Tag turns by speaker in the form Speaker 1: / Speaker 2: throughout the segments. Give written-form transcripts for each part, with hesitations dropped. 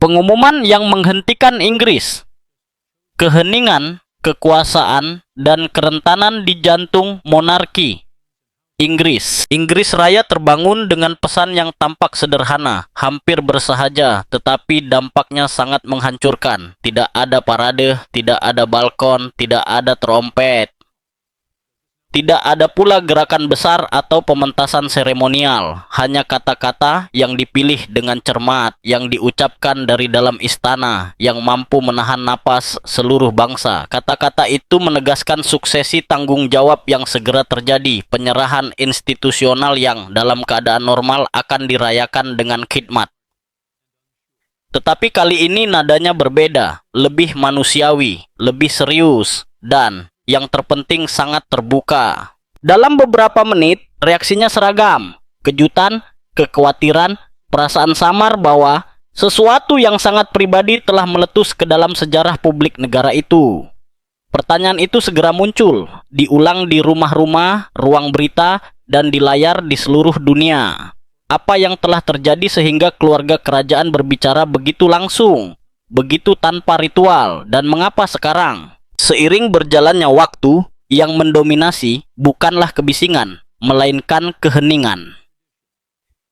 Speaker 1: Pengumuman yang menghentikan Inggris. Keheningan, kekuasaan, dan kerentanan di jantung monarki Inggris. Inggris Raya terbangun dengan pesan yang tampak sederhana, hampir bersahaja, tetapi dampaknya sangat menghancurkan. Tidak ada parade, tidak ada balkon, tidak ada trompet. Tidak ada pula gerakan besar atau pementasan seremonial, hanya kata-kata yang dipilih dengan cermat, yang diucapkan dari dalam istana, yang mampu menahan napas seluruh bangsa. Kata-kata itu menegaskan suksesi tanggung jawab yang segera terjadi, penyerahan institusional yang dalam keadaan normal akan dirayakan dengan khidmat. Tetapi kali ini nadanya berbeda, lebih manusiawi, lebih serius, dan yang terpenting sangat terbuka. Dalam beberapa menit, reaksinya seragam. Kejutan, kekhawatiran, perasaan samar bahwa sesuatu yang sangat pribadi telah meletus ke dalam sejarah publik negara itu. Pertanyaan itu segera muncul, diulang di rumah-rumah, ruang berita, dan di layar di seluruh dunia. Apa yang telah terjadi sehingga keluarga kerajaan berbicara begitu langsung, begitu tanpa ritual, dan mengapa sekarang? Seiring berjalannya waktu, yang mendominasi bukanlah kebisingan, melainkan keheningan.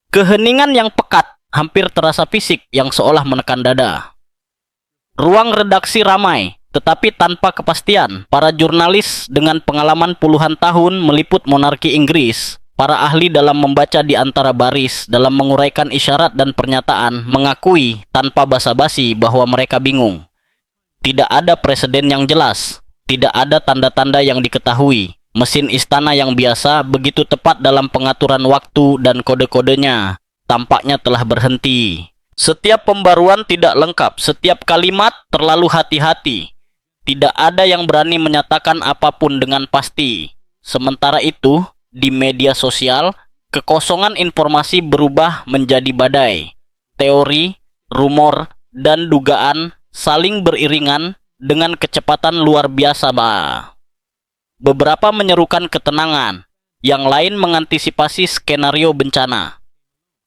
Speaker 1: Keheningan yang pekat, hampir terasa fisik, yang seolah menekan dada. Ruang redaksi ramai, tetapi tanpa kepastian. Para jurnalis dengan pengalaman puluhan tahun meliput monarki Inggris, para ahli dalam membaca di antara baris, dalam menguraikan isyarat dan pernyataan, mengakui tanpa basa-basi bahwa mereka bingung. Tidak ada presiden yang jelas, tidak ada tanda-tanda yang diketahui. Mesin istana yang biasa begitu tepat dalam pengaturan waktu dan kode-kodenya tampaknya telah berhenti. Setiap pembaruan tidak lengkap, setiap kalimat terlalu hati-hati. Tidak ada yang berani menyatakan apapun dengan pasti. Sementara itu, di media sosial, kekosongan informasi berubah menjadi badai. Teori, rumor, dan dugaan saling beriringan dengan kecepatan luar biasa, Beberapa menyerukan ketenangan, yang lain mengantisipasi skenario bencana.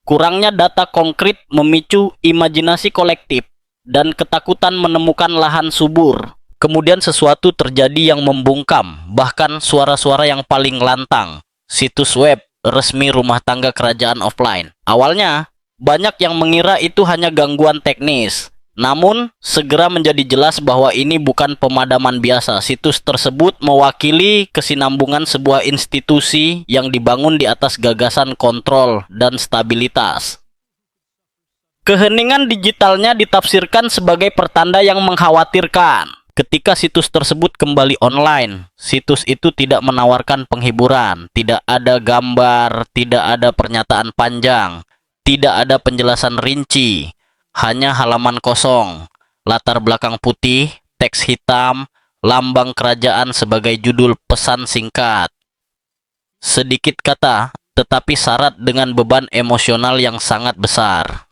Speaker 1: Kurangnya data konkret memicu imajinasi kolektif dan ketakutan menemukan lahan subur. Kemudian sesuatu terjadi yang membungkam, bahkan suara-suara yang paling lantang. Situs web resmi rumah tangga kerajaan offline. Awalnya, banyak yang mengira itu hanya gangguan teknis. Namun, segera menjadi jelas bahwa ini bukan pemadaman biasa. Situs tersebut mewakili kesinambungan sebuah institusi yang dibangun di atas gagasan kontrol dan stabilitas. Keheningan digitalnya ditafsirkan sebagai pertanda yang mengkhawatirkan. Ketika situs tersebut kembali online, situs itu tidak menawarkan penghiburan, tidak ada gambar, tidak ada pernyataan panjang, tidak ada penjelasan rinci. Hanya halaman kosong, latar belakang putih, teks hitam, lambang kerajaan sebagai judul pesan singkat. Sedikit kata, tetapi syarat dengan beban emosional yang sangat besar.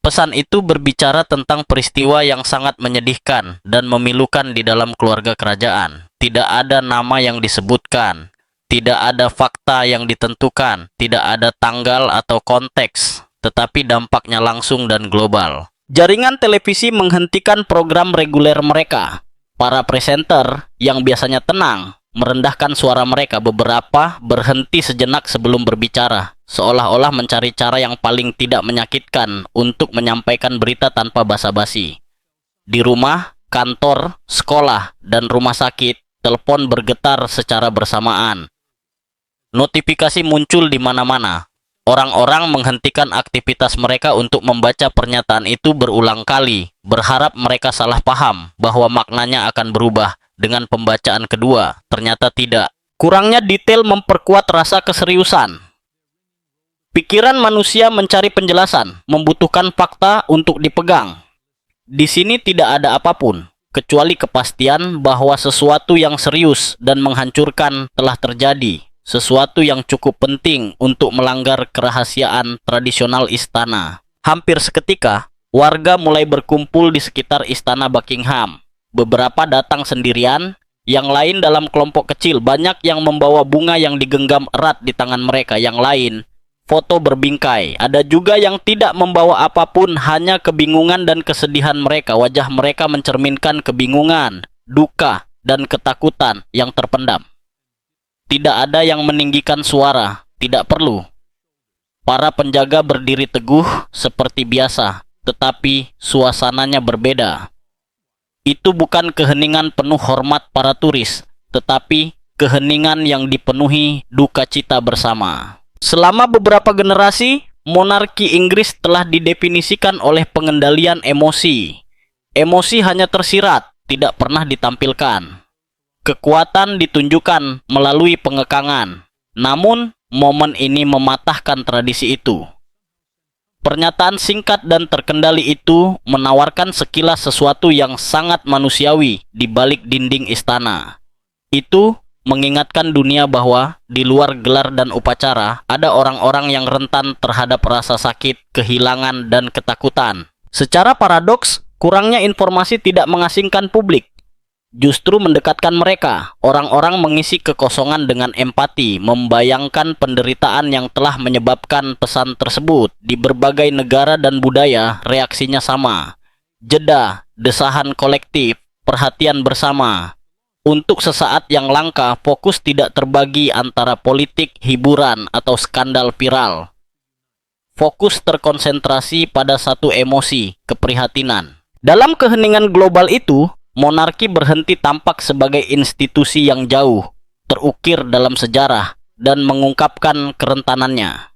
Speaker 1: Pesan itu berbicara tentang peristiwa yang sangat menyedihkan dan memilukan di dalam keluarga kerajaan. Tidak ada nama yang disebutkan, tidak ada fakta yang ditentukan, tidak ada tanggal atau konteks, tetapi dampaknya langsung dan global. Jaringan televisi menghentikan program reguler mereka. Para presenter yang biasanya tenang, merendahkan suara mereka, beberapa berhenti sejenak sebelum berbicara, seolah-olah mencari cara yang paling tidak menyakitkan untuk menyampaikan berita tanpa basa-basi. Di rumah, kantor, sekolah, dan rumah sakit, telepon bergetar secara bersamaan. Notifikasi muncul di mana-mana. Orang-orang menghentikan aktivitas mereka untuk membaca pernyataan itu berulang kali, berharap mereka salah paham bahwa maknanya akan berubah dengan pembacaan kedua. Ternyata tidak. Kurangnya detail memperkuat rasa keseriusan. Pikiran manusia mencari penjelasan, membutuhkan fakta untuk dipegang. Di sini tidak ada apapun, kecuali kepastian bahwa sesuatu yang serius dan menghancurkan telah terjadi. Sesuatu yang cukup penting untuk melanggar kerahasiaan tradisional istana. Hampir seketika, warga mulai berkumpul di sekitar istana Buckingham. Beberapa datang sendirian, yang lain dalam kelompok kecil. Banyak yang membawa bunga yang digenggam erat di tangan mereka. Yang lain, foto berbingkai. Ada juga yang tidak membawa apapun, hanya kebingungan dan kesedihan mereka. Wajah mereka mencerminkan kebingungan, duka, dan ketakutan yang terpendam. Tidak ada yang meninggikan suara, tidak perlu. Para penjaga berdiri teguh seperti biasa, tetapi suasananya berbeda. Itu bukan keheningan penuh hormat para turis, tetapi keheningan yang dipenuhi duka cita bersama. Selama beberapa generasi, monarki Inggris telah didefinisikan oleh pengendalian emosi. Emosi hanya tersirat, tidak pernah ditampilkan. Kekuatan ditunjukkan melalui pengekangan. Namun, momen ini mematahkan tradisi itu. Pernyataan singkat dan terkendali itu menawarkan sekilas sesuatu yang sangat manusiawi di balik dinding istana. Itu mengingatkan dunia bahwa di luar gelar dan upacara ada orang-orang yang rentan terhadap rasa sakit, kehilangan, dan ketakutan. Secara paradoks, kurangnya informasi tidak mengasingkan publik, justru mendekatkan mereka. Orang-orang mengisi kekosongan dengan empati, membayangkan penderitaan yang telah menyebabkan pesan tersebut. Di berbagai negara dan budaya, reaksinya sama. Jeda, desahan kolektif, perhatian bersama. Untuk sesaat yang langka, fokus tidak terbagi antara politik, hiburan, atau skandal viral. Fokus terkonsentrasi pada satu emosi, keprihatinan. Dalam keheningan global itu, monarki berhenti tampak sebagai institusi yang jauh, terukir dalam sejarah, dan mengungkapkan kerentanannya.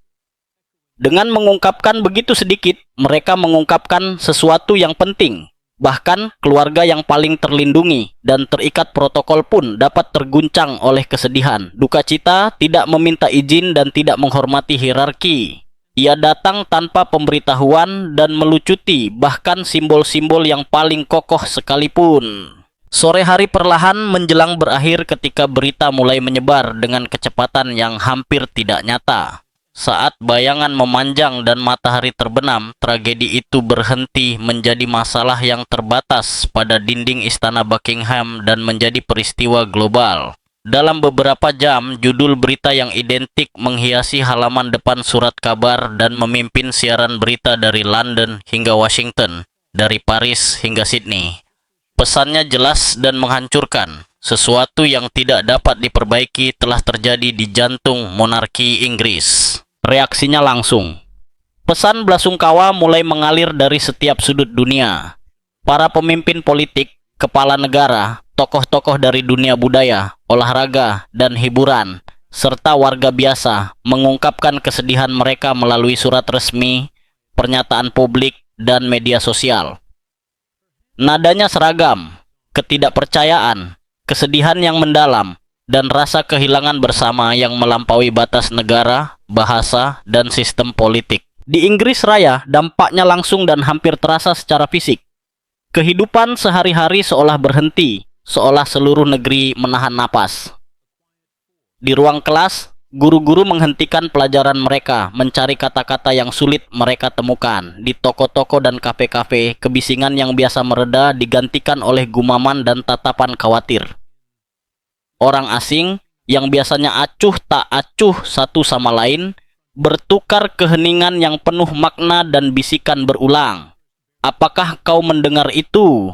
Speaker 1: Dengan mengungkapkan begitu sedikit, mereka mengungkapkan sesuatu yang penting. Bahkan keluarga yang paling terlindungi dan terikat protokol pun dapat terguncang oleh kesedihan. Duka cita tidak meminta izin dan tidak menghormati hierarki. Ia datang tanpa pemberitahuan dan melucuti bahkan simbol-simbol yang paling kokoh sekalipun. Sore hari perlahan menjelang berakhir ketika berita mulai menyebar dengan kecepatan yang hampir tidak nyata. Saat bayangan memanjang dan matahari terbenam, tragedi itu berhenti menjadi masalah yang terbatas pada dinding istana Buckingham dan menjadi peristiwa global. Dalam beberapa jam, judul berita yang identik menghiasi halaman depan surat kabar dan memimpin siaran berita dari London hingga Washington, dari Paris hingga Sydney. Pesannya jelas dan menghancurkan. Sesuatu yang tidak dapat diperbaiki telah terjadi di jantung monarki Inggris. Reaksinya langsung. Pesan belasungkawa mulai mengalir dari setiap sudut dunia. Para pemimpin politik, kepala negara, tokoh-tokoh dari dunia budaya, olahraga, dan hiburan, serta warga biasa mengungkapkan kesedihan mereka melalui surat resmi, pernyataan publik, dan media sosial. Nadanya seragam, ketidakpercayaan, kesedihan yang mendalam, dan rasa kehilangan bersama yang melampaui batas negara, bahasa, dan sistem politik. Di Inggris Raya, dampaknya langsung dan hampir terasa secara fisik. Kehidupan sehari-hari seolah berhenti, seolah seluruh negeri menahan napas. Di ruang kelas, guru-guru menghentikan pelajaran mereka, mencari kata-kata yang sulit mereka temukan. Di toko-toko dan kafe-kafe, kebisingan yang biasa mereda digantikan oleh gumaman dan tatapan khawatir. Orang asing yang biasanya acuh tak acuh satu sama lain, bertukar keheningan yang penuh makna dan bisikan berulang. Apakah kau mendengar itu?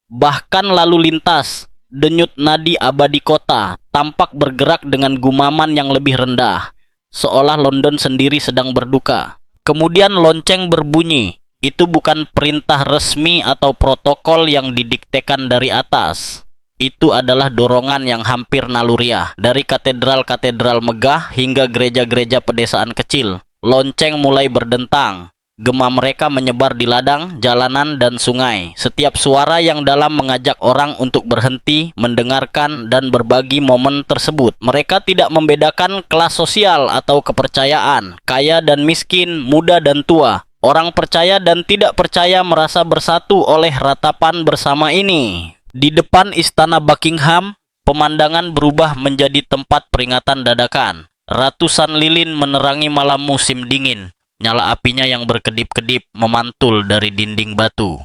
Speaker 1: Bahkan lalu lintas, denyut nadi abadi kota, tampak bergerak dengan gumaman yang lebih rendah, seolah London sendiri sedang berduka. Kemudian lonceng berbunyi. Itu bukan perintah resmi atau protokol yang didiktekan dari atas. Itu adalah dorongan yang hampir naluriah. Dari katedral-katedral megah hingga gereja-gereja pedesaan kecil, lonceng mulai berdentang. Gema mereka menyebar di ladang, jalanan, dan sungai. Setiap suara yang dalam mengajak orang untuk berhenti, mendengarkan, dan berbagi momen tersebut. Mereka tidak membedakan kelas sosial atau kepercayaan, kaya dan miskin, muda dan tua. Orang percaya dan tidak percaya merasa bersatu oleh ratapan bersama ini. Di depan istana Buckingham, pemandangan berubah menjadi tempat peringatan dadakan. Ratusan lilin menerangi malam musim dingin. Nyala apinya yang berkedip-kedip memantul dari dinding batu.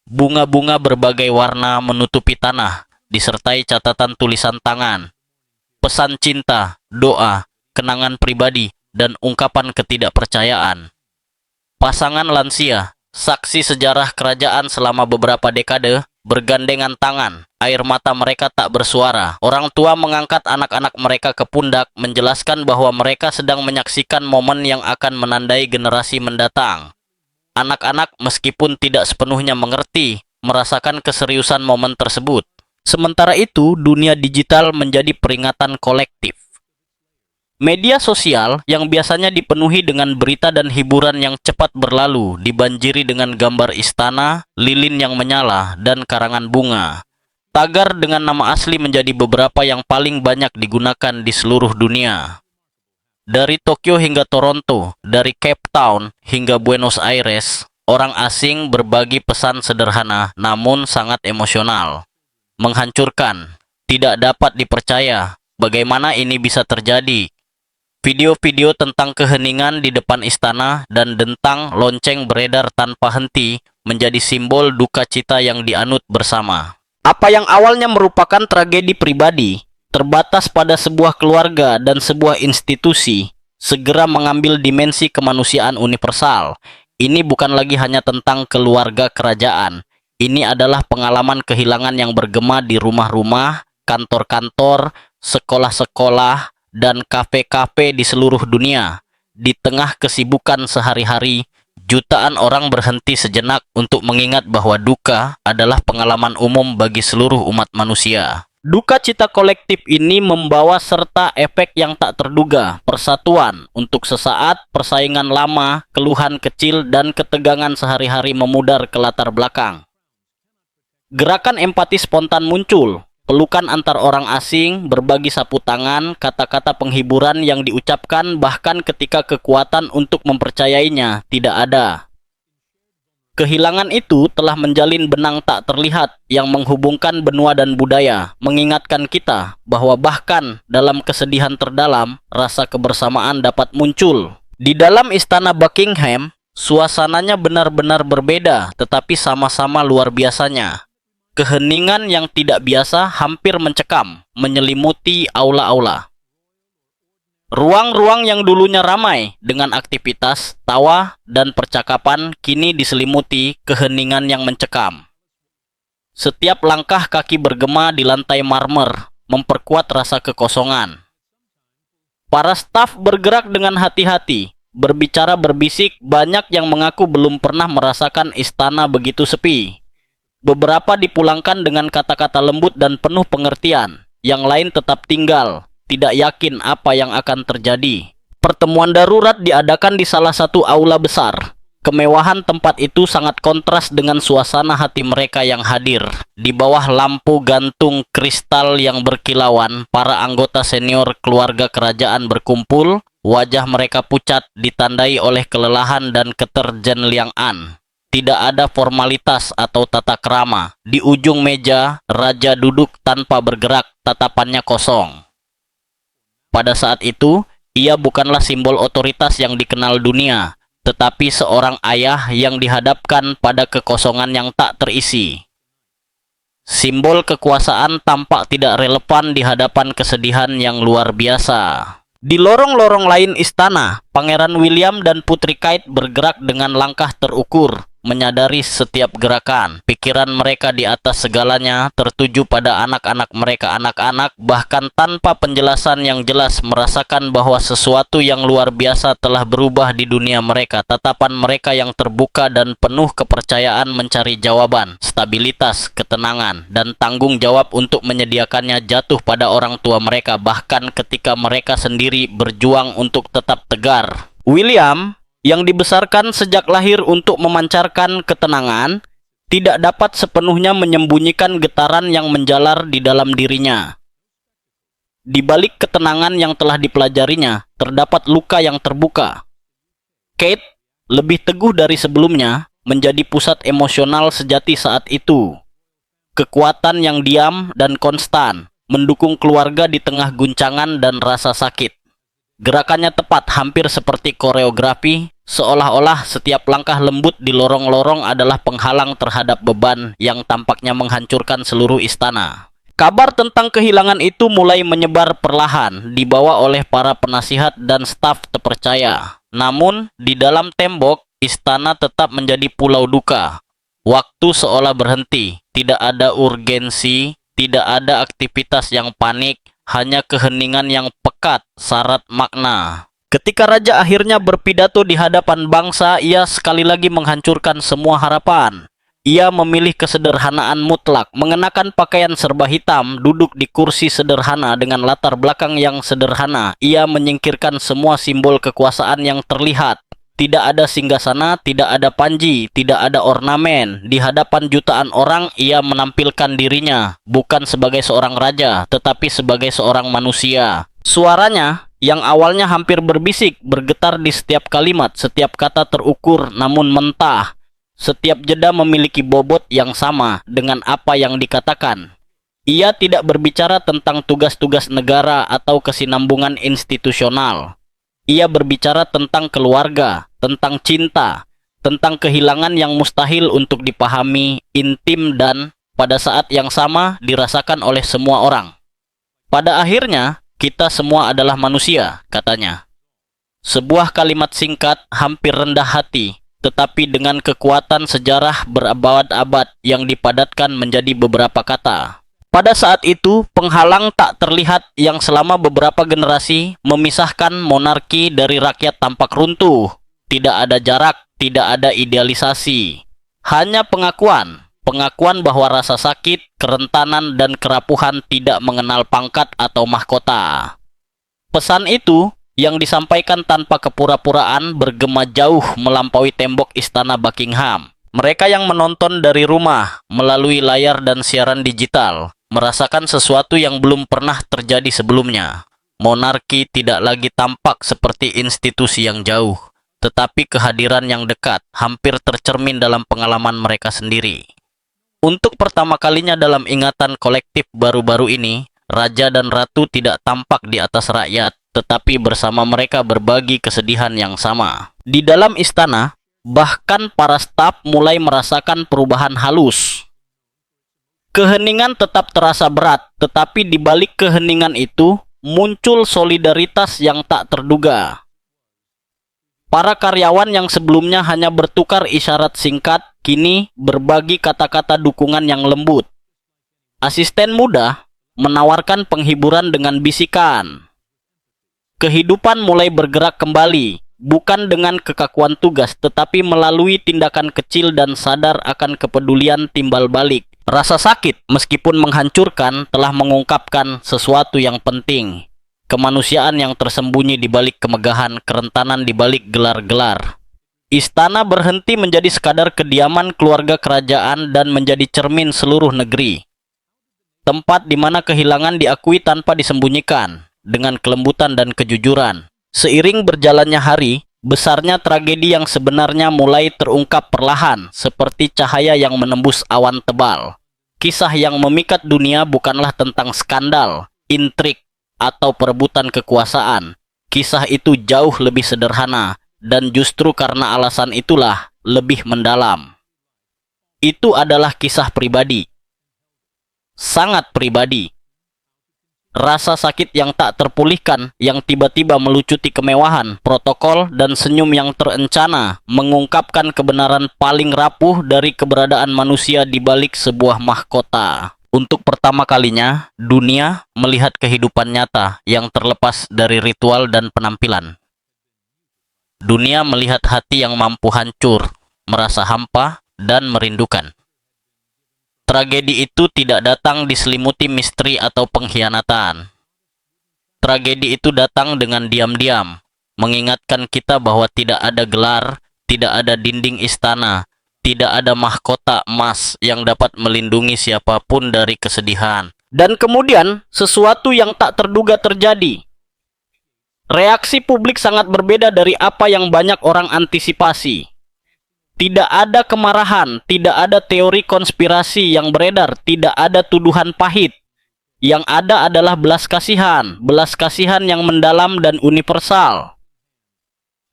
Speaker 1: Bunga-bunga berbagai warna menutupi tanah, disertai catatan tulisan tangan. Pesan cinta, doa, kenangan pribadi, dan ungkapan ketidakpercayaan. Pasangan lansia, saksi sejarah kerajaan selama beberapa dekade, bergandengan tangan. Air mata mereka tak bersuara. Orang tua mengangkat anak-anak mereka ke pundak, menjelaskan bahwa mereka sedang menyaksikan momen yang akan menandai generasi mendatang. Anak-anak meskipun tidak sepenuhnya mengerti, merasakan keseriusan momen tersebut. Sementara itu, dunia digital menjadi peringatan kolektif. Media sosial yang biasanya dipenuhi dengan berita dan hiburan yang cepat berlalu, dibanjiri dengan gambar istana, lilin yang menyala, dan karangan bunga. Tagar dengan nama asli menjadi beberapa yang paling banyak digunakan di seluruh dunia. Dari Tokyo hingga Toronto, dari Cape Town hingga Buenos Aires, orang asing berbagi pesan sederhana namun sangat emosional. Menghancurkan, tidak dapat dipercaya, bagaimana ini bisa terjadi? Video-video tentang keheningan di depan istana dan dentang lonceng beredar tanpa henti menjadi simbol duka cita yang dianut bersama. Apa yang awalnya merupakan tragedi pribadi, terbatas pada sebuah keluarga dan sebuah institusi, segera mengambil dimensi kemanusiaan universal. Ini bukan lagi hanya tentang keluarga kerajaan. Ini adalah pengalaman kehilangan yang bergema di rumah-rumah, kantor-kantor, sekolah-sekolah, dan kafe-kafe di seluruh dunia. Di tengah kesibukan sehari-hari, jutaan orang berhenti sejenak untuk mengingat bahwa duka adalah pengalaman umum bagi seluruh umat manusia. Duka cita kolektif ini membawa serta efek yang tak terduga, persatuan untuk sesaat, persaingan lama, keluhan kecil, dan ketegangan sehari-hari memudar ke latar belakang. Gerakan empati spontan muncul. Pelukan antar orang asing, berbagi sapu tangan, kata-kata penghiburan yang diucapkan bahkan ketika kekuatan untuk mempercayainya tidak ada. Kehilangan itu telah menjalin benang tak terlihat yang menghubungkan benua dan budaya, mengingatkan kita bahwa bahkan dalam kesedihan terdalam, rasa kebersamaan dapat muncul. Di dalam istana Buckingham, suasananya benar-benar berbeda, tetapi sama-sama luar biasanya. Keheningan yang tidak biasa hampir mencekam, menyelimuti aula-aula. Ruang-ruang yang dulunya ramai dengan aktivitas, tawa, dan percakapan kini diselimuti keheningan yang mencekam. Setiap langkah kaki bergema di lantai marmer, memperkuat rasa kekosongan. Para staf bergerak dengan hati-hati, berbicara berbisik, banyak yang mengaku belum pernah merasakan istana begitu sepi. Beberapa dipulangkan dengan kata-kata lembut dan penuh pengertian. Yang lain tetap tinggal, tidak yakin apa yang akan terjadi. Pertemuan darurat diadakan di salah satu aula besar. Kemewahan tempat itu sangat kontras dengan suasana hati mereka yang hadir. Di bawah lampu gantung kristal yang berkilauan, para anggota senior keluarga kerajaan berkumpul. Wajah mereka pucat, ditandai oleh kelelahan dan keterjenliangan. Tidak ada formalitas atau tata krama. Di ujung meja, raja duduk tanpa bergerak, tatapannya kosong. Pada saat itu, ia bukanlah simbol otoritas yang dikenal dunia, tetapi seorang ayah yang dihadapkan pada kekosongan yang tak terisi. Simbol kekuasaan tampak tidak relevan di hadapan kesedihan yang luar biasa. Di lorong-lorong lain istana, Pangeran William dan Putri Kate bergerak dengan langkah terukur, menyadari setiap gerakan. Pikiran mereka di atas segalanya tertuju pada anak-anak mereka. Anak-anak bahkan tanpa penjelasan yang jelas merasakan bahwa sesuatu yang luar biasa telah berubah di dunia mereka. Tatapan mereka yang terbuka dan penuh kepercayaan mencari jawaban, stabilitas, ketenangan, dan tanggung jawab untuk menyediakannya jatuh pada orang tua mereka, bahkan ketika mereka sendiri berjuang untuk tetap tegar. William, yang dibesarkan sejak lahir untuk memancarkan ketenangan, tidak dapat sepenuhnya menyembunyikan getaran yang menjalar di dalam dirinya. Di balik ketenangan yang telah dipelajarinya, terdapat luka yang terbuka. Kate, lebih teguh dari sebelumnya, menjadi pusat emosional sejati saat itu. Kekuatan yang diam dan konstan, mendukung keluarga di tengah guncangan dan rasa sakit. Gerakannya tepat, hampir seperti koreografi, seolah-olah setiap langkah lembut di lorong-lorong adalah penghalang terhadap beban yang tampaknya menghancurkan seluruh istana. Kabar tentang kehilangan itu mulai menyebar perlahan, dibawa oleh para penasihat dan staf terpercaya. Namun, di dalam tembok, istana tetap menjadi pulau duka. Waktu seolah berhenti, tidak ada urgensi, tidak ada aktivitas yang panik, hanya keheningan yang pekat, syarat makna. Ketika raja akhirnya berpidato di hadapan bangsa, ia sekali lagi menghancurkan semua harapan. Ia memilih kesederhanaan mutlak, mengenakan pakaian serba hitam, duduk di kursi sederhana dengan latar belakang yang sederhana. Ia menyingkirkan semua simbol kekuasaan yang terlihat. Tidak ada singgasana, tidak ada panji, tidak ada ornamen. Di hadapan jutaan orang, ia menampilkan dirinya, bukan sebagai seorang raja, tetapi sebagai seorang manusia. Suaranya, yang awalnya hampir berbisik, bergetar di setiap kalimat, setiap kata terukur namun mentah. Setiap jeda memiliki bobot yang sama dengan apa yang dikatakan. Ia tidak berbicara tentang tugas-tugas negara atau kesinambungan institusional. Ia berbicara tentang keluarga, tentang cinta, tentang kehilangan yang mustahil untuk dipahami, intim dan pada saat yang sama dirasakan oleh semua orang. Pada akhirnya, kita semua adalah manusia, katanya. Sebuah kalimat singkat, hampir rendah hati, tetapi dengan kekuatan sejarah berabad-abad yang dipadatkan menjadi beberapa kata. Pada saat itu, penghalang tak terlihat yang selama beberapa generasi memisahkan monarki dari rakyat tampak runtuh. Tidak ada jarak, tidak ada idealisasi. Hanya pengakuan. Pengakuan bahwa rasa sakit, kerentanan, dan kerapuhan tidak mengenal pangkat atau mahkota. Pesan itu yang disampaikan tanpa kepura-puraan bergema jauh melampaui tembok istana Buckingham. Mereka yang menonton dari rumah, melalui layar dan siaran digital, merasakan sesuatu yang belum pernah terjadi sebelumnya. Monarki tidak lagi tampak seperti institusi yang jauh, tetapi kehadiran yang dekat, hampir tercermin dalam pengalaman mereka sendiri. Untuk pertama kalinya dalam ingatan kolektif baru-baru ini, raja dan ratu tidak tampak di atas rakyat, tetapi bersama mereka berbagi kesedihan yang sama. Di dalam istana, bahkan para staf mulai merasakan perubahan halus. Keheningan tetap terasa berat, tetapi di balik keheningan itu muncul solidaritas yang tak terduga. Para karyawan yang sebelumnya hanya bertukar isyarat singkat, kini berbagi kata-kata dukungan yang lembut. Asisten muda menawarkan penghiburan dengan bisikan. Kehidupan mulai bergerak kembali, bukan dengan kekakuan tugas, tetapi melalui tindakan kecil dan sadar akan kepedulian timbal balik. Rasa sakit, meskipun menghancurkan, telah mengungkapkan sesuatu yang penting. Kemanusiaan yang tersembunyi di balik kemegahan, kerentanan di balik gelar-gelar. Istana berhenti menjadi sekadar kediaman keluarga kerajaan dan menjadi cermin seluruh negeri. Tempat di mana kehilangan diakui tanpa disembunyikan, dengan kelembutan dan kejujuran. Seiring berjalannya hari, besarnya tragedi yang sebenarnya mulai terungkap perlahan, seperti cahaya yang menembus awan tebal. Kisah yang memikat dunia bukanlah tentang skandal, intrik, atau perebutan kekuasaan. Kisah itu jauh lebih sederhana, dan justru karena alasan itulah lebih mendalam. Itu adalah kisah pribadi. Sangat pribadi. Rasa sakit yang tak terpulihkan, yang tiba-tiba melucuti kemewahan, protokol, dan senyum yang terencana, mengungkapkan kebenaran paling rapuh dari keberadaan manusia di balik sebuah mahkota. Untuk pertama kalinya, dunia melihat kehidupan nyata yang terlepas dari ritual dan penampilan. Dunia melihat hati yang mampu hancur, merasa hampa, dan merindukan. Tragedi itu tidak datang diselimuti misteri atau pengkhianatan. Tragedi itu datang dengan diam-diam, mengingatkan kita bahwa tidak ada gelar, tidak ada dinding istana, tidak ada mahkota emas yang dapat melindungi siapapun dari kesedihan. Dan kemudian, sesuatu yang tak terduga terjadi. Reaksi publik sangat berbeda dari apa yang banyak orang antisipasi. Tidak ada kemarahan, tidak ada teori konspirasi yang beredar, tidak ada tuduhan pahit. Yang ada adalah belas kasihan yang mendalam dan universal.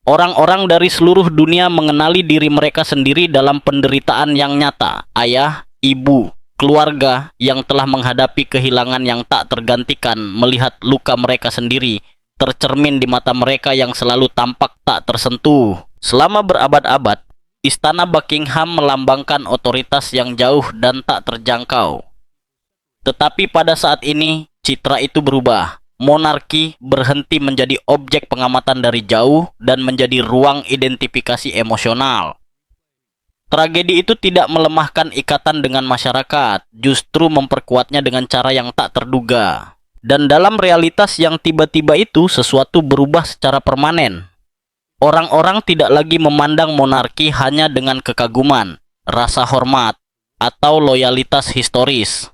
Speaker 1: Orang-orang dari seluruh dunia mengenali diri mereka sendiri dalam penderitaan yang nyata. Ayah, ibu, keluarga yang telah menghadapi kehilangan yang tak tergantikan melihat luka mereka sendiri tercermin di mata mereka yang selalu tampak tak tersentuh. Selama berabad-abad, Istana Buckingham melambangkan otoritas yang jauh dan tak terjangkau. Tetapi pada saat ini, citra itu berubah. Monarki berhenti menjadi objek pengamatan dari jauh dan menjadi ruang identifikasi emosional. Tragedi itu tidak melemahkan ikatan dengan masyarakat, justru memperkuatnya dengan cara yang tak terduga. Dan dalam realitas yang tiba-tiba itu, sesuatu berubah secara permanen. Orang-orang tidak lagi memandang monarki hanya dengan kekaguman, rasa hormat, atau loyalitas historis.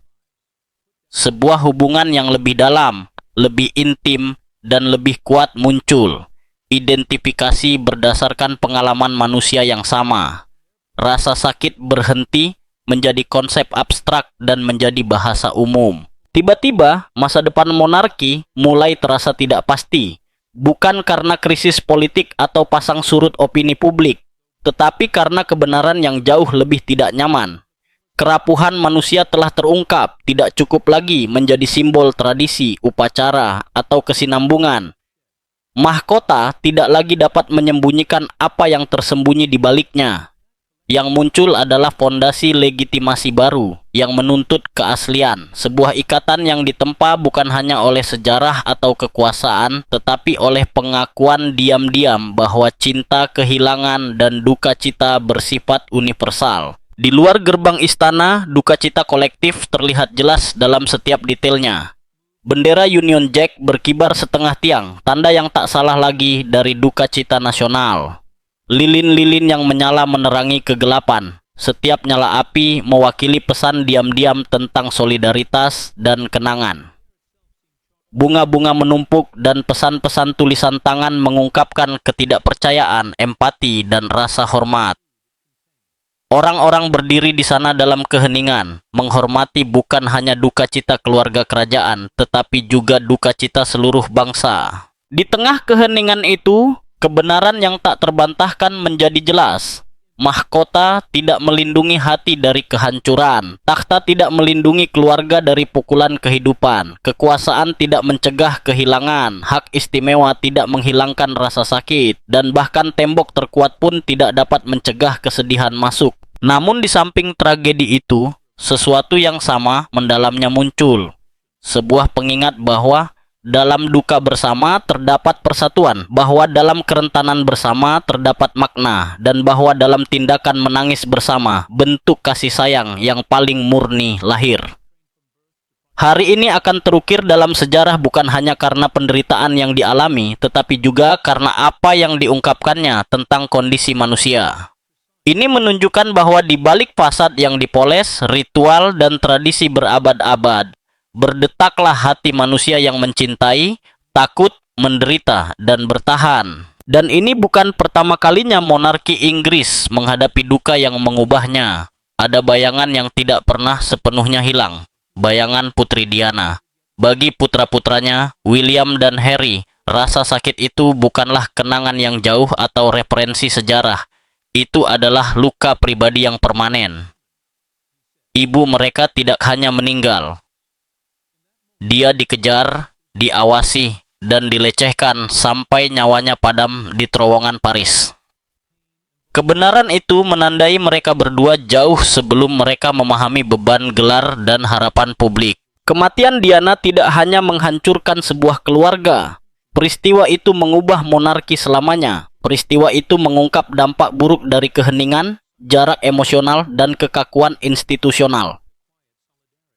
Speaker 1: Sebuah hubungan yang lebih dalam, lebih intim, dan lebih kuat muncul. Identifikasi berdasarkan pengalaman manusia yang sama. Rasa sakit berhenti menjadi konsep abstrak dan menjadi bahasa umum. Tiba-tiba, masa depan monarki mulai terasa tidak pasti. Bukan karena krisis politik atau pasang surut opini publik, tetapi karena kebenaran yang jauh lebih tidak nyaman. Kerapuhan manusia telah terungkap, tidak cukup lagi menjadi simbol tradisi, upacara, atau kesinambungan. Mahkota tidak lagi dapat menyembunyikan apa yang tersembunyi di baliknya. Yang muncul adalah fondasi legitimasi baru yang menuntut keaslian, sebuah ikatan yang ditempa bukan hanya oleh sejarah atau kekuasaan, tetapi oleh pengakuan diam-diam bahwa cinta, kehilangan, dan duka cita bersifat universal. Di luar gerbang istana, duka cita kolektif terlihat jelas dalam setiap detailnya. Bendera Union Jack berkibar setengah tiang, tanda yang tak salah lagi dari duka cita nasional. Lilin-lilin yang menyala menerangi kegelapan. Setiap nyala api mewakili pesan diam-diam tentang solidaritas dan kenangan. Bunga-bunga menumpuk dan pesan-pesan tulisan tangan mengungkapkan ketidakpercayaan, empati, dan rasa hormat. Orang-orang berdiri di sana dalam keheningan, menghormati bukan hanya duka cita keluarga kerajaan, tetapi juga duka cita seluruh bangsa. Di tengah keheningan itu, kebenaran yang tak terbantahkan menjadi jelas. Mahkota tidak melindungi hati dari kehancuran. Takhta tidak melindungi keluarga dari pukulan kehidupan. Kekuasaan tidak mencegah kehilangan. Hak istimewa tidak menghilangkan rasa sakit. Dan bahkan tembok terkuat pun tidak dapat mencegah kesedihan masuk. Namun di samping tragedi itu, sesuatu yang sama mendalamnya muncul. Sebuah pengingat bahwa dalam duka bersama terdapat persatuan, bahwa dalam kerentanan bersama terdapat makna, dan bahwa dalam tindakan menangis bersama, bentuk kasih sayang yang paling murni lahir. Hari ini akan terukir dalam sejarah bukan hanya karena penderitaan yang dialami, tetapi juga karena apa yang diungkapkannya tentang kondisi manusia. Ini menunjukkan bahwa di balik fasad yang dipoles, ritual dan tradisi berabad-abad, berdetaklah hati manusia yang mencintai, takut, menderita, dan bertahan. Dan ini bukan pertama kalinya monarki Inggris menghadapi duka yang mengubahnya. Ada bayangan yang tidak pernah sepenuhnya hilang. Bayangan Putri Diana. Bagi putra-putranya, William dan Harry, rasa sakit itu bukanlah kenangan yang jauh atau referensi sejarah. Itu adalah luka pribadi yang permanen. Ibu mereka tidak hanya meninggal. Dia dikejar, diawasi, dan dilecehkan sampai nyawanya padam di terowongan Paris. Kebenaran itu menandai mereka berdua jauh sebelum mereka memahami beban gelar dan harapan publik. Kematian Diana tidak hanya menghancurkan sebuah keluarga. Peristiwa itu mengubah monarki selamanya. Peristiwa itu mengungkap dampak buruk dari keheningan, jarak emosional, dan kekakuan institusional.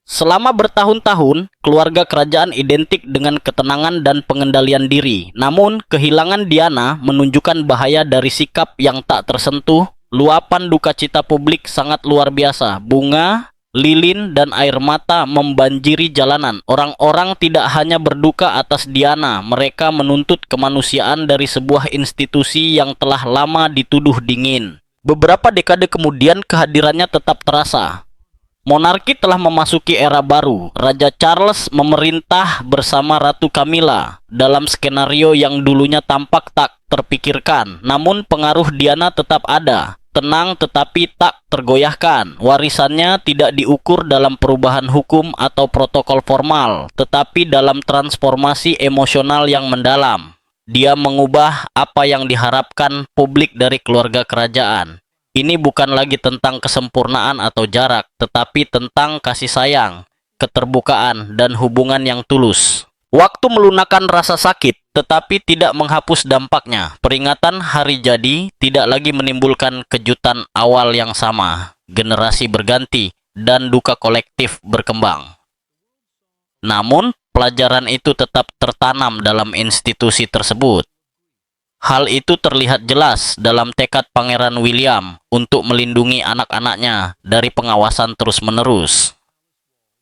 Speaker 1: Selama bertahun-tahun, keluarga kerajaan identik dengan ketenangan dan pengendalian diri. Namun, kehilangan Diana menunjukkan bahaya dari sikap yang tak tersentuh. Luapan duka cita publik sangat luar biasa. Bunga, lilin, dan air mata membanjiri jalanan. Orang-orang tidak hanya berduka atas Diana, mereka menuntut kemanusiaan dari sebuah institusi yang telah lama dituduh dingin. Beberapa dekade kemudian, kehadirannya tetap terasa. Monarki telah memasuki era baru. Raja Charles memerintah bersama Ratu Camilla dalam skenario yang dulunya tampak tak terpikirkan. Namun pengaruh Diana tetap ada. tenang tetapi tak tergoyahkan. Warisannya tidak diukur dalam perubahan hukum atau protokol formal, tetapi dalam transformasi emosional yang mendalam. Dia mengubah apa yang diharapkan publik dari keluarga kerajaan. Ini bukan lagi tentang kesempurnaan atau jarak, tetapi tentang kasih sayang, keterbukaan, dan hubungan yang tulus. Waktu melunakkan rasa sakit, tetapi tidak menghapus dampaknya. Peringatan hari jadi tidak lagi menimbulkan kejutan awal yang sama. Generasi berganti dan duka kolektif berkembang. Namun, pelajaran itu tetap tertanam dalam institusi tersebut. Hal itu terlihat jelas dalam tekad Pangeran William untuk melindungi anak-anaknya dari pengawasan terus-menerus.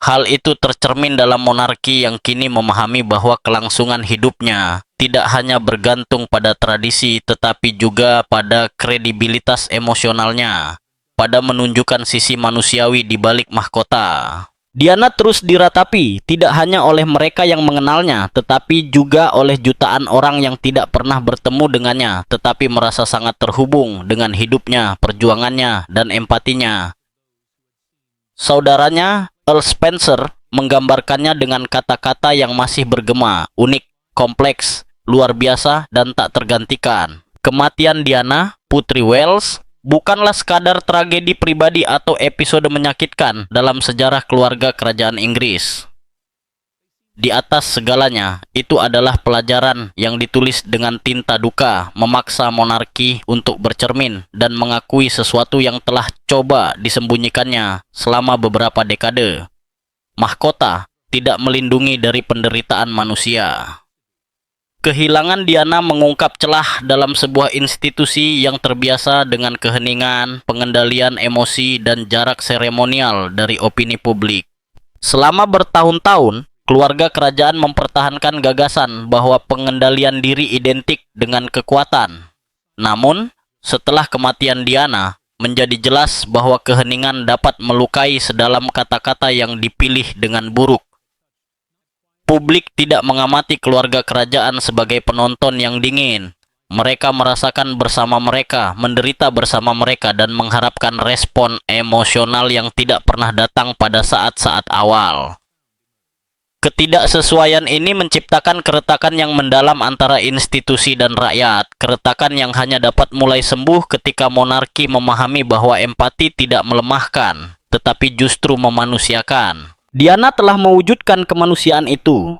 Speaker 1: Hal itu tercermin dalam monarki yang kini memahami bahwa kelangsungan hidupnya tidak hanya bergantung pada tradisi, tetapi juga pada kredibilitas emosionalnya, pada menunjukkan sisi manusiawi di balik mahkota. Diana terus diratapi, tidak hanya oleh mereka yang mengenalnya, tetapi juga oleh jutaan orang yang tidak pernah bertemu dengannya, tetapi merasa sangat terhubung dengan hidupnya, perjuangannya, dan empatinya. Saudaranya, Earl Spencer, menggambarkannya dengan kata-kata yang masih bergema, unik, kompleks, luar biasa, dan tak tergantikan. Kematian Diana, Putri Wales, bukanlah sekadar tragedi pribadi atau episode menyakitkan dalam sejarah keluarga kerajaan Inggris. Di atas segalanya, itu adalah pelajaran yang ditulis dengan tinta duka, memaksa monarki untuk bercermin dan mengakui sesuatu yang telah coba disembunyikannya selama beberapa dekade. Mahkota tidak melindungi dari penderitaan manusia. Kehilangan Diana mengungkap celah dalam sebuah institusi yang terbiasa dengan keheningan, pengendalian emosi, dan jarak seremonial dari opini publik. Selama bertahun-tahun, keluarga kerajaan mempertahankan gagasan bahwa pengendalian diri identik dengan kekuatan. Namun, setelah kematian Diana, menjadi jelas bahwa keheningan dapat melukai sedalam kata-kata yang dipilih dengan buruk. Publik tidak mengamati keluarga kerajaan sebagai penonton yang dingin. Mereka merasakan bersama mereka, menderita bersama mereka, dan mengharapkan respon emosional yang tidak pernah datang pada saat-saat awal. Ketidaksesuaian ini menciptakan keretakan yang mendalam antara institusi dan rakyat, keretakan yang hanya dapat mulai sembuh ketika monarki memahami bahwa empati tidak melemahkan, tetapi justru memanusiakan. Diana telah mewujudkan kemanusiaan itu.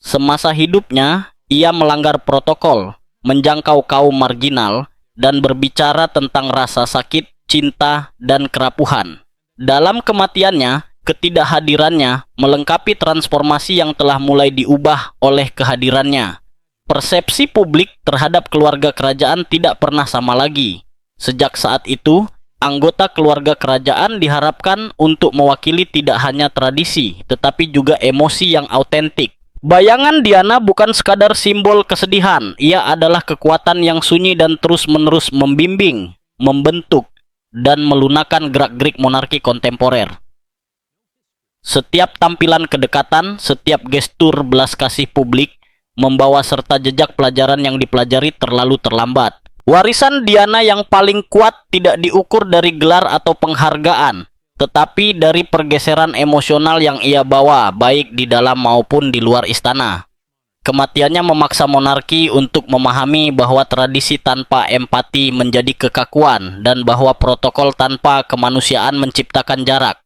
Speaker 1: Semasa hidupnya, ia melanggar protokol, menjangkau kaum marginal, dan berbicara tentang rasa sakit, cinta, dan kerapuhan. Dalam kematiannya, ketidakhadirannya melengkapi transformasi yang telah mulai diubah oleh kehadirannya. Persepsi publik terhadap keluarga kerajaan tidak pernah sama lagi. Sejak saat itu, anggota keluarga kerajaan diharapkan untuk mewakili tidak hanya tradisi, tetapi juga emosi yang autentik. Bayangan Diana bukan sekadar simbol kesedihan, ia adalah kekuatan yang sunyi dan terus-menerus membimbing, membentuk, dan melunakkan gerak-gerik monarki kontemporer. Setiap tampilan kedekatan, setiap gestur belas kasih publik, membawa serta jejak pelajaran yang dipelajari terlalu terlambat. Warisan Diana yang paling kuat tidak diukur dari gelar atau penghargaan, tetapi dari pergeseran emosional yang ia bawa, baik di dalam maupun di luar istana. Kematiannya memaksa monarki untuk memahami bahwa tradisi tanpa empati menjadi kekakuan, dan bahwa protokol tanpa kemanusiaan menciptakan jarak.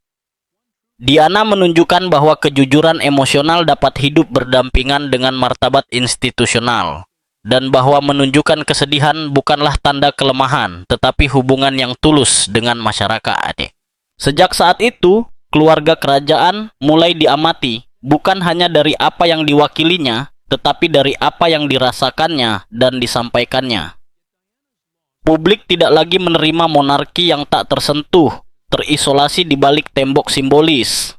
Speaker 1: Diana menunjukkan bahwa kejujuran emosional dapat hidup berdampingan dengan martabat institusional, dan bahwa menunjukkan kesedihan bukanlah tanda kelemahan, tetapi hubungan yang tulus dengan masyarakat. Sejak saat itu, keluarga kerajaan mulai diamati bukan hanya dari apa yang diwakilinya, tetapi dari apa yang dirasakannya dan disampaikannya. Publik tidak lagi menerima monarki yang tak tersentuh, terisolasi di balik tembok simbolis.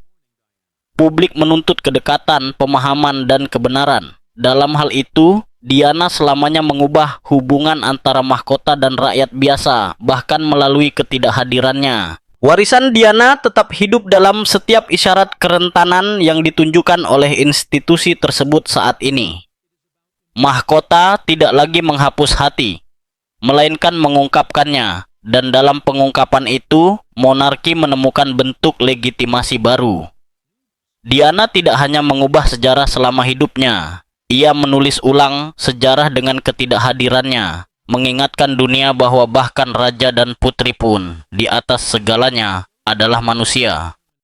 Speaker 1: Publik menuntut kedekatan, pemahaman, dan kebenaran. Dalam hal itu, Diana selamanya mengubah hubungan antara mahkota dan rakyat biasa, bahkan melalui ketidakhadirannya. Warisan Diana tetap hidup dalam setiap isyarat kerentanan yang ditunjukkan oleh institusi tersebut saat ini. Mahkota tidak lagi menghapus hati, melainkan mengungkapkannya. Dan dalam pengungkapan itu, monarki menemukan bentuk legitimasi baru. Diana tidak hanya mengubah sejarah selama hidupnya, ia menulis ulang sejarah dengan ketidakhadirannya, mengingatkan dunia bahwa bahkan raja dan putri pun, di atas segalanya, adalah manusia.